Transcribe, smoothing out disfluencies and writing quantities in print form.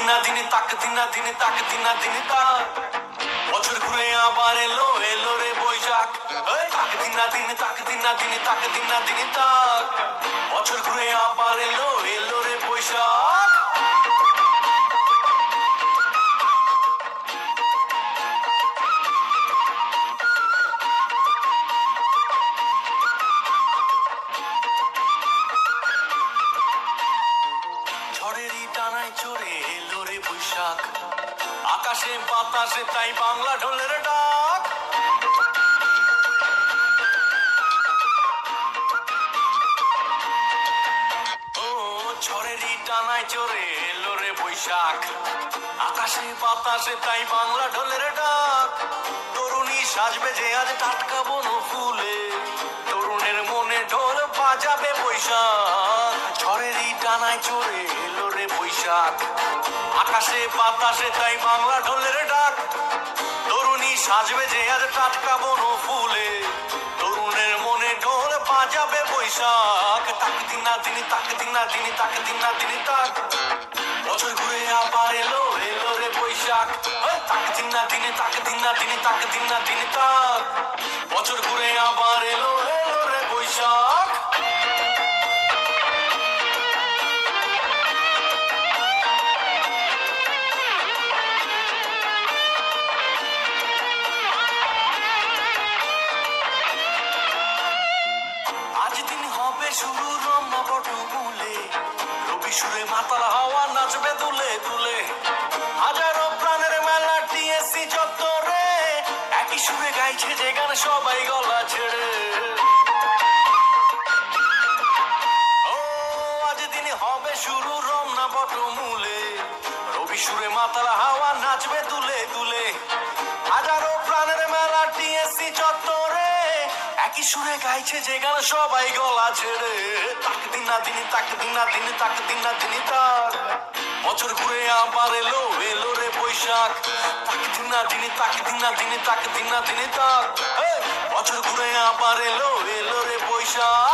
দিনা দিনে তাক দিনা দিনে তাক দিনা দিনে তাক বছর ঘুরে আবার এলো এলো রে বৈশাখ তাক দিনা দিনে তাক দিনা দিনে তাক দিনা দিনে তাক বছর ঘুরে আবার এলো এলো রে বৈশাখ ঝড়েরই টানায় চড়ে এলো রে বৈশাখ আকাশে বাতাসে তাই বাংলা ঢোলের ডাক ও ঝড়েরই টানায় চড়ে এলো রে বৈশাখ আকাশে বাতাসে তাই বাংলা ঢোলের ডাক তরুণী সাজবে যে আজ টাটকা বন ফুলে তরুণের মনে ঢোল বাজাবে বৈশাখ ঝড়েরই টানায় চড়ে এলো রে বৈশাখ আকাশে বাতাসে তাই বাংলা ঢোলের ডাক তরুণী সাজবে যে আজ টাটকা বন ফুলে তরুণের মনে ঢোল বাজাবে বৈশাখ তাক দিনা দিনে তাক দিনা দিনে তাক দিনা দিনে তাক বছর ঘুরে আবার এলো এলো রে বৈশাখ তাক দিনা দিনে তাক দিনা দিনে তাক দিনা দিনে তাক বছর ঘুরে আবার এলো এলো রে বৈশাখ আজ দিন হবে শুরু রম্না বটমূলে রবি সুরে মাতাল হাওয়া নাচবে দুলে দুলে হাজারো প্রাণের মেলা টিএসসি চত্বরে একই সুরে গাইছে যে গান সবাই গলা ছেড়ে ও আজ দিন হবে শুরু রমনা বটমূলে রবি সুরে মাতাল হাওয়া নাচবে দুলে দুলে হাজারো প্রাণের মেলা টিএসসি চত্বরে একই সুরে গাইছে যে গান সবাই গলা ছেড়ে তাক দিনা দিনে তাক দিনা দিনে তাক দিনা দিনে তাক বছর ঘুরে আবার এলো এলো রে বৈশাখ তাক দিনা দিনে তাক দিনা দিনে তাক দিনা দিনে তাক বছর ঘুরে আবার এলো এলো রে বৈশাখ